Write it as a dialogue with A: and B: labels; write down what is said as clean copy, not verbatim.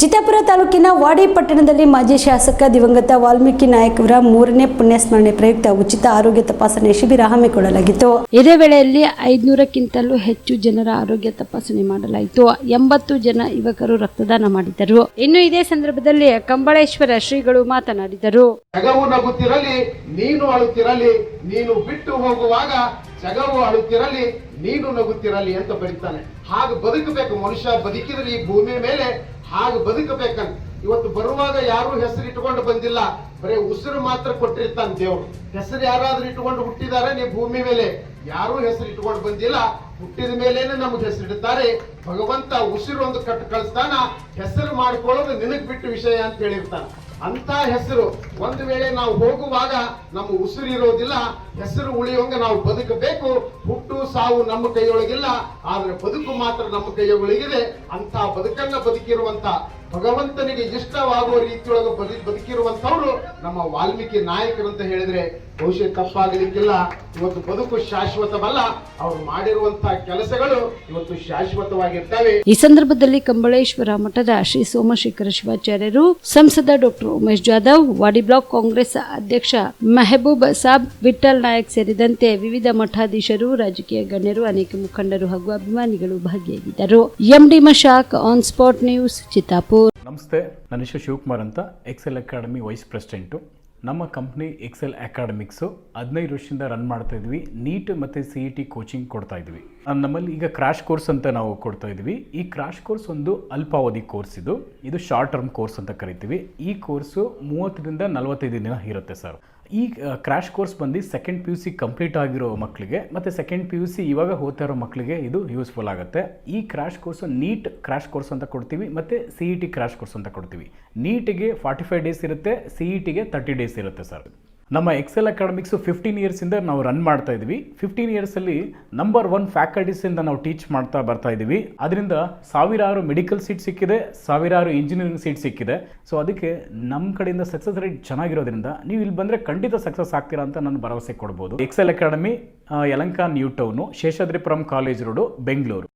A: ಚಿತ್ತಾಪುರ ತಾಲೂಕಿನ ವಾಡಿ ಪಟ್ಟಣದಲ್ಲಿ ಮಾಜಿ ಶಾಸಕ ದಿವಂಗತ ವಾಲ್ಮೀಕಿ ನಾಯಕ್ ಅವರ 3ನೇ ಪುಣ್ಯಸ್ಮರಣೆ ಪ್ರಯುಕ್ತ ಉಚಿತ ಆರೋಗ್ಯ ತಪಾಸಣೆ ಶಿಬಿರ ಹಮ್ಮಿಕೊಳ್ಳಲಾಗಿತ್ತು. ಇದೇ ವೇಳೆಯಲ್ಲಿ 500ಕ್ಕಿಂತಲೂ ಹೆಚ್ಚು ಜನರ ಆರೋಗ್ಯ ತಪಾಸಣೆ ಮಾಡಲಾಯಿತು. 80 ಜನ ಯುವಕರು ರಕ್ತದಾನ ಮಾಡಿದರು. ಇನ್ನು ಇದೇ ಸಂದರ್ಭದಲ್ಲಿ ಕಂಬಳೇಶ್ವರ ಶ್ರೀಗಳು ಮಾತನಾಡಿದರು.
B: ಜಗವು ನಗುತ್ತಿರಲಿ, ನೀನು ಅಳುತ್ತಿರಲಿ, ನೀನು ಬಿಟ್ಟು ಹೋಗುವಾಗ ಜಗವು ಅಳುತ್ತಿರಲಿ, ನೀನು ನಗುತ್ತಿರಲಿ ಅಂತ ಬರೀತಾನೆ. ಹಾಗೆ ಬದುಕಬೇಕು ಮನುಷ್ಯ. ಬದುಕಿದ್ರೆ ಈ ಭೂಮಿ ಮೇಲೆ ಹಾಗೆ ಬದುಕಬೇಕಂತ. ಇವತ್ತು ಬರುವಾಗ ಯಾರು ಹೆಸರು ಇಟ್ಕೊಂಡು ಬಂದಿಲ್ಲ, ಬರೀ ಉಸಿರು ಮಾತ್ರ ಕೊಟ್ಟಿರ್ತಾನೆ ದೇವ್ರು. ಹೆಸರು ಯಾರಾದ್ರೂ ಇಟ್ಕೊಂಡು ಹುಟ್ಟಿದಾರೆ ನೀವು ಭೂಮಿ ಮೇಲೆ? ಯಾರು ಹೆಸರು ಇಟ್ಕೊಂಡು ಬಂದಿಲ್ಲ. ಹುಟ್ಟಿದ ಮೇಲೇನೆ ನಮ್ಗೆ ಹೆಸರು ಇಡ್ತಾರೆ. ಭಗವಂತ ಉಸಿರು ಒಂದು ಕಟ್ಟು ಕಳಿಸ್ತಾನ. ಹೆಸರು ಮಾಡ್ಕೊಳ್ಳೋದು ನಿನಗ್ ಬಿಟ್ಟು ವಿಷಯ ಅಂತ ಹೇಳಿರ್ತಾನೆ. ಅಂತ ಹೆಸರು ಒಂದು ವೇಳೆ ನಾವು ಹೋಗುವಾಗ ನಮ್ಮ ಉಸಿರು ಇರೋದಿಲ್ಲ. ಹೆಸರು ಉಳಿಯುವಂಗ ನಾವು ಬದುಕಬೇಕು. ಹುಟ್ಟು ಸಾವು ನಮ್ಮ ಕೈಯೊಳಗಿಲ್ಲ, ಆದ್ರೆ ಬದುಕು ಮಾತ್ರ ನಮ್ಮ ಕೈಯೊಳಗಿದೆ. ಅಂತ ಬದುಕನ್ನ ಬದುಕಿರುವಂತ ಭಗವಂತನಿಗೆ ಇಷ್ಟವಾಗುವ ರೀತಿಯೊಳಗೆ ಬದುಕಿರುವಂತವ್ರು ನಮ್ಮ ವಾಲ್ಮೀಕಿ ನಾಯಕರು ಅಂತ ಹೇಳಿದ್ರೆ ಬಹುಶಃ ತಪ್ಪಾಗಲಿಕ್ಕಿಲ್ಲ. ಇವತ್ತು ಬದುಕು ಶಾಶ್ವತವಲ್ಲ, ಅವ್ರು ಮಾಡಿರುವಂತಹ ಕೆಲಸಗಳು ಇವತ್ತು ಶಾಶ್ವತವಾಗಿರ್ತವೆ.
A: ಈ ಸಂದರ್ಭದಲ್ಲಿ ಕಂಬಳೇಶ್ವರ ಮಠದ ಶ್ರೀ ಸೋಮಶೇಖರ ಶಿವಾಚಾರ್ಯರು, ಸಂಸದ ಡಾಕ್ಟರ್ ಉಮೇಶ್ ಜಾಧವ್, ವಾಡಿ ಬ್ಲಾಕ್ ಕಾಂಗ್ರೆಸ್ ಅಧ್ಯಕ್ಷ ಮೆಹಬೂಬ್ ಸಾಬ್, ವಿಠಲ್ ನಾಯಕ್ ಸೇರಿದಂತೆ ವಿವಿಧ ಮಠಾಧೀಶರು, ರಾಜಕೀಯ ಗಣ್ಯರು, ಅನೇಕ ಮುಖಂಡರು ಹಾಗೂ ಅಭಿಮಾನಿಗಳು ಭಾಗಿಯಾಗಿದ್ದರು. MD Mashak, on spot news, Chittapur.
C: ನಮಸ್ತೆ, ನನ್ನ ಹೆಸರು ಶಿವಕುಮಾರ್ ಅಂತ, ಎಕ್ಸೆಲ್ ಅಕಾಡೆಮಿ ವೈಸ್ ಪ್ರೆಸಿಡೆಂಟು. ನಮ್ಮ ಕಂಪ್ನಿ ಎಕ್ಸೆಲ್ ಅಕಾಡೆಮಿಕ್ಸು 15 ವರ್ಷದಿಂದ ರನ್ ಮಾಡ್ತಾ ಇದ್ವಿ. ನೀಟ್ ಮತ್ತು CET ಕೋಚಿಂಗ್ ಕೊಡ್ತಾ ಇದ್ವಿ. ನಮ್ಮಲ್ಲಿ ಈಗ ಕ್ರಾಶ್ ಕೋರ್ಸ್ ಅಂತ ನಾವು ಕೊಡ್ತಾ ಇದ್ವಿ. ಈ ಕ್ರಾಶ್ ಕೋರ್ಸ್ ಒಂದು ಅಲ್ಪಾವಧಿ ಕೋರ್ಸ್. ಇದು ಶಾರ್ಟ್ ಟರ್ಮ್ ಕೋರ್ಸ್ ಅಂತ ಕರಿತೀವಿ. ಈ ಕೋರ್ಸು 30ರಿಂದ 45 ದಿನ ಇರುತ್ತೆ ಸರ್. ಈ ಕ್ರಾಶ್ ಕೋರ್ಸ್ ಬಂದು ಸೆಕೆಂಡ್ PUC ಕಂಪ್ಲೀಟ್ ಆಗಿರೋ ಮಕ್ಕಳಿಗೆ ಮತ್ತು ಸೆಕೆಂಡ್ PUC ಇವಾಗ ಓದ್ತಾ ಇರೋ ಮಕ್ಕಳಿಗೆ ಇದು ಯೂಸ್ಫುಲ್ ಆಗುತ್ತೆ. ಈ crash course NEET crash course ಅಂತ ಕೊಡ್ತೀವಿ ಮತ್ತು CET ಕ್ರಾಶ್ ಕೋರ್ಸ್ ಅಂತ ಕೊಡ್ತೀವಿ. ನೀಟಿಗೆ 45 ಡೇಸ್ ಇರುತ್ತೆ, CETಗೆ 30 ಡೇಸ್ ಇರುತ್ತೆ ಸರ್. ನಮ್ಮ ಎಕ್ಸೆಲ್ ಅಕಾಡೆಮಿಕ್ಸು 15 ಇಯರ್ಸಿಂದ ನಾವು ರನ್ ಮಾಡ್ತಾ ಇದ್ವಿ. 15 ಇಯರ್ಸಲ್ಲಿ ನಂಬರ್ 1 ಫ್ಯಾಕಲ್ಟೀಸಿಂದ ನಾವು ಟೀಚ್ ಮಾಡ್ತಾ ಬರ್ತಾ ಇದ್ದೀವಿ. ಅದರಿಂದ ಸಾವಿರಾರು ಮೆಡಿಕಲ್ ಸೀಟ್ ಸಿಕ್ಕಿದೆ, ಸಾವಿರಾರು ಇಂಜಿನಿಯರಿಂಗ್ ಸೀಟ್ ಸಿಕ್ಕಿದೆ. ಸೊ ಅದಕ್ಕೆ ನಮ್ಮ ಕಡೆಯಿಂದ ಸಕ್ಸಸ್ ರೇಟ್ ಚೆನ್ನಾಗಿರೋದ್ರಿಂದ ನೀವು ಇಲ್ಲಿ ಬಂದರೆ ಖಂಡಿತ ಸಕ್ಸಸ್ ಆಗ್ತೀರಾ ಅಂತ ನಾನು ಭರವಸೆ ಕೊಡ್ಬೋದು. Excel Academy Yelahanka New Town, Seshadripuram College Road, Bengaluru.